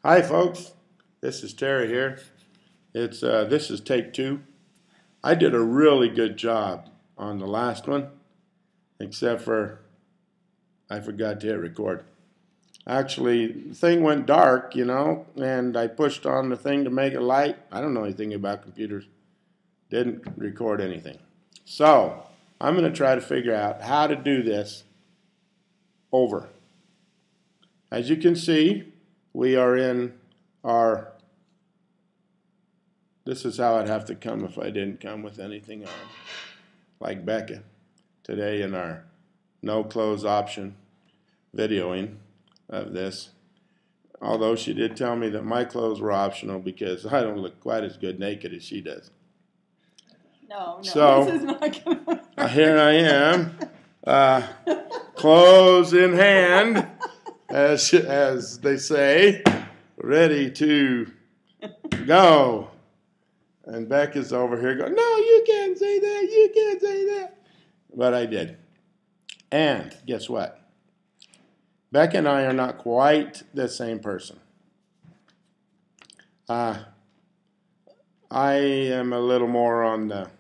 Hi folks, this is Terry here. This is take 2. I did a really good job on the last one, except for I forgot to hit record. Actually, the thing went dark, and I pushed on the thing to make it light. I don't know anything about computers. Didn't record anything. So, I'm going to try to figure out how to do this over. As you can see, we are in our, this is how I'd have to come if I didn't come with anything on, like Becca today in our no clothes option videoing of this. Although she did tell me that my clothes were optional because I don't look quite as good naked as she does. No, so, this is not going to work. Here I am, clothes in hand, as they say, ready to go. And Becca's over here going, no, you can't say that, you can't say that. But I did. And guess what? Becca and I are not quite the same person. I am a little more on the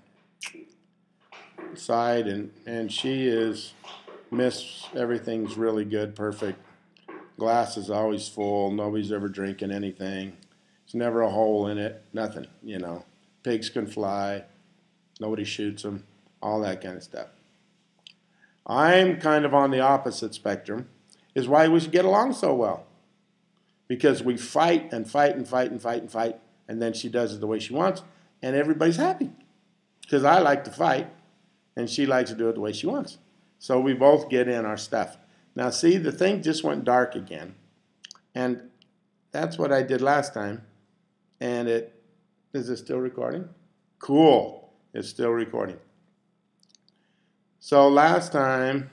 side, and she is everything's really good, perfect. Glass is always full. Nobody's ever drinking anything. There's never a hole in it. Nothing, Pigs can fly. Nobody shoots them. All that kind of stuff. I'm kind of on the opposite spectrum. Is why we should get along so well. Because we fight and fight and fight and fight and fight, and then she does it the way she wants, and everybody's happy. Because I like to fight, and she likes to do it the way she wants. So we both get in our stuff. Now see, the thing just went dark again. And that's what I did last time. And is it still recording? Cool. It's still recording. So last time,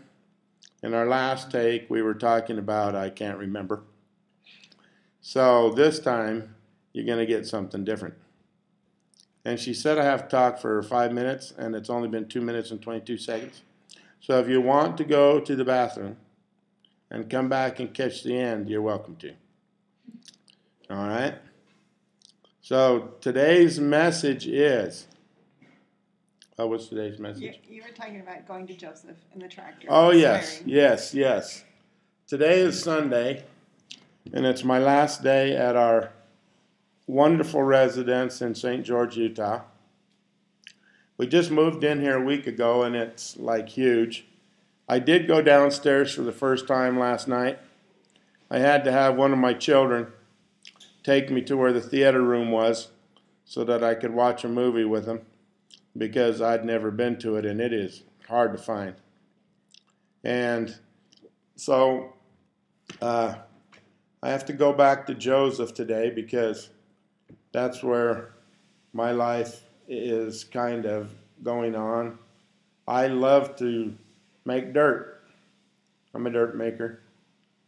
in our last take, we were talking about I can't remember. So this time, you're going to get something different. And she said I have to talk for 5 minutes, and it's only been 2 minutes and 22 seconds. So if you want to go to the bathroom and come back and catch the end, you're welcome to. All right? So today's message is, what was today's message? You were talking about going to Joseph in the tractor. Oh, yes. Today is Sunday, and it's my last day at our wonderful residence in St. George, Utah. We just moved in here a week ago, and it's like huge. I did go downstairs for the first time last night. I had to have one of my children take me to where the theater room was so that I could watch a movie with them because I'd never been to it, and it is hard to find. And so I have to go back to Joseph today because that's where my life is kind of going on. I love to make dirt. I'm a dirt maker.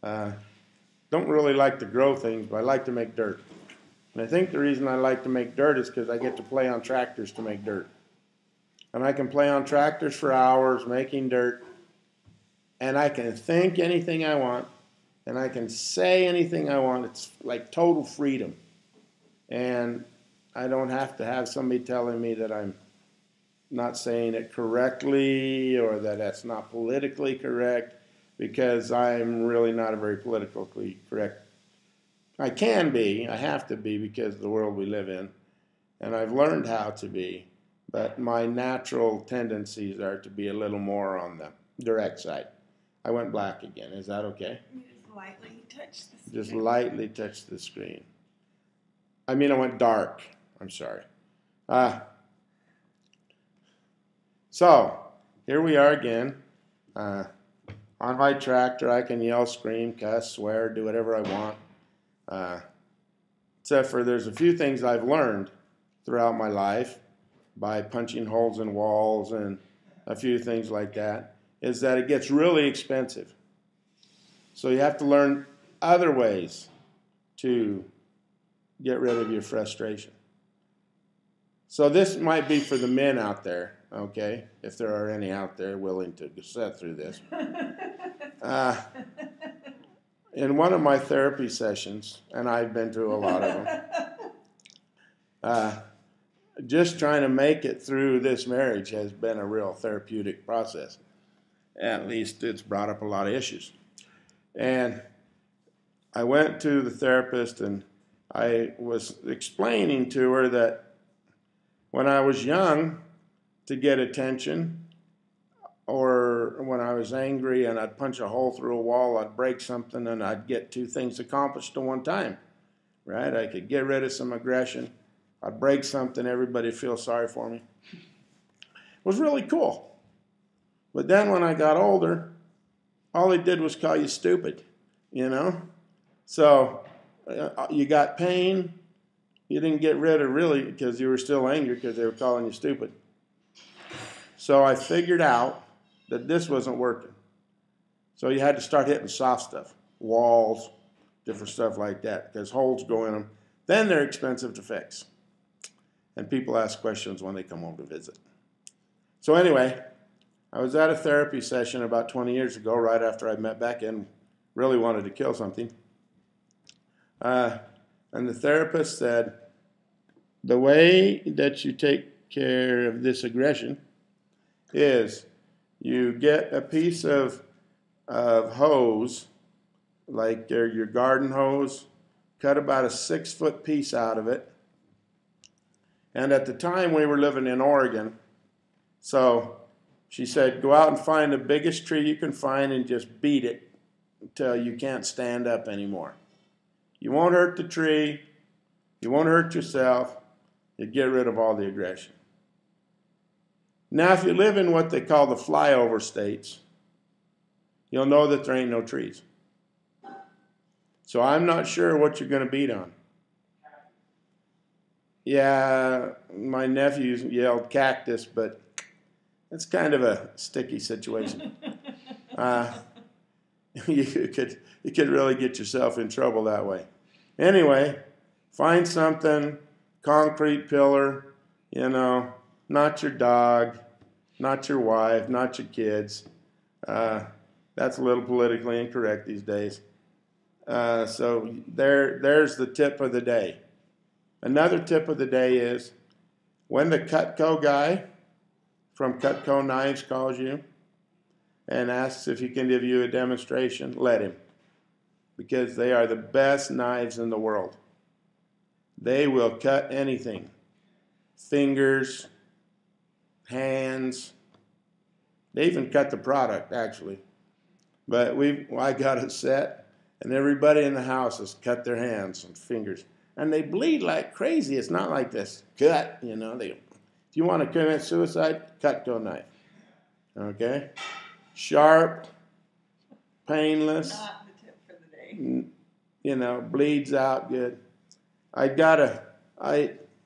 Don't really like to grow things, but I like to make dirt. And I think the reason I like to make dirt is because I get to play on tractors to make dirt. And I can play on tractors for hours making dirt. And I can think anything I want. And I can say anything I want. It's like total freedom. And I don't have to have somebody telling me that I'm not saying it correctly or that that's not politically correct, because I'm really not a very politically correct. I can be, I have to be because of the world we live in, and I've learned how to be, but my natural tendencies are to be a little more on the direct side. I went black again. Is that okay? You just lightly touch the screen. Just lightly touch the screen. I mean, I went dark. I'm sorry. So, here we are again. On my tractor, I can yell, scream, cuss, swear, do whatever I want. Except for there's a few things I've learned throughout my life by punching holes in walls and a few things like that, is that it gets really expensive. So you have to learn other ways to get rid of your frustration. So this might be for the men out there, okay, if there are any out there willing to sit through this. in one of my therapy sessions, and I've been to a lot of them, just trying to make it through this marriage has been a real therapeutic process. At least it's brought up a lot of issues. And I went to the therapist and I was explaining to her that when I was young, to get attention, or when I was angry and I'd punch a hole through a wall, I'd break something and I'd get two things accomplished at one time, right? I could get rid of some aggression. I'd break something, everybody feel sorry for me. It was really cool. But then when I got older, all they did was call you stupid, you know? So you got pain. You didn't get rid of really because you were still angry because they were calling you stupid. So I figured out that this wasn't working. So you had to start hitting soft stuff, walls, different stuff like that, because holes go in them. Then they're expensive to fix. And people ask questions when they come home to visit. So anyway, I was at a therapy session about 20 years ago, right after I met Becca and really wanted to kill something. And the therapist said, the way that you take care of this aggression is you get a piece of hose, like your garden hose, cut about a 6-foot piece out of it. And at the time we were living in Oregon, so she said, go out and find the biggest tree you can find and just beat it until you can't stand up anymore. You won't hurt the tree, you won't hurt yourself, you get rid of all the aggression. Now, if you live in what they call the flyover states, you'll know that there ain't no trees. So I'm not sure what you're going to beat on. Yeah, my nephews yelled cactus, but it's kind of a sticky situation. You could really get yourself in trouble that way. Anyway, find something, concrete pillar, you know, not your dog, not your wife, not your kids. That's a little politically incorrect these days. So there's the tip of the day. Another tip of the day is when the Cutco guy from Cutco Knives calls you and asks if he can give you a demonstration, let him. Because they are the best knives in the world. They will cut anything. Fingers, hands. They even cut the product, actually. But I got it set, and everybody in the house has cut their hands and fingers. And they bleed like crazy. It's not like this cut, you know. If you want to commit suicide, Cutco knife. Okay? Sharp, painless. Not the tip for the day. You know, bleeds out good. I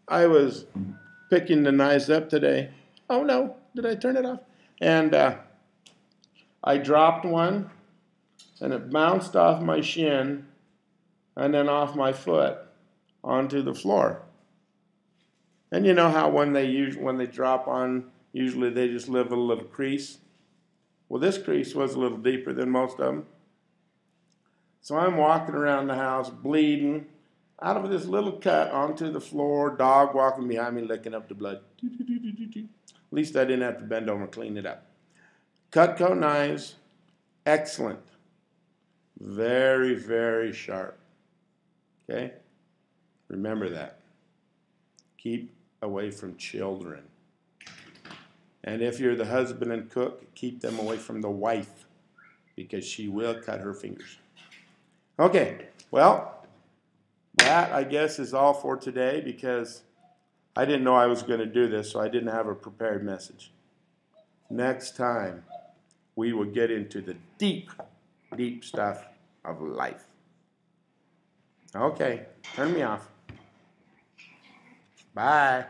was picking the knives up today. Oh no, did I turn it off? And I dropped one, and it bounced off my shin, and then off my foot onto the floor. And you know how when they drop on, usually they just leave a little crease. Well, this crease was a little deeper than most of them. So I'm walking around the house bleeding out of this little cut onto the floor, dog walking behind me licking up the blood. At least I didn't have to bend over and clean it up. Cutco knives, excellent. Very, very sharp. Okay? Remember that. Keep away from children. And if you're the husband and cook, keep them away from the wife because she will cut her fingers. Okay, well, that I guess is all for today because I didn't know I was going to do this, so I didn't have a prepared message. Next time, we will get into the deep, deep stuff of life. Okay, turn me off. Bye.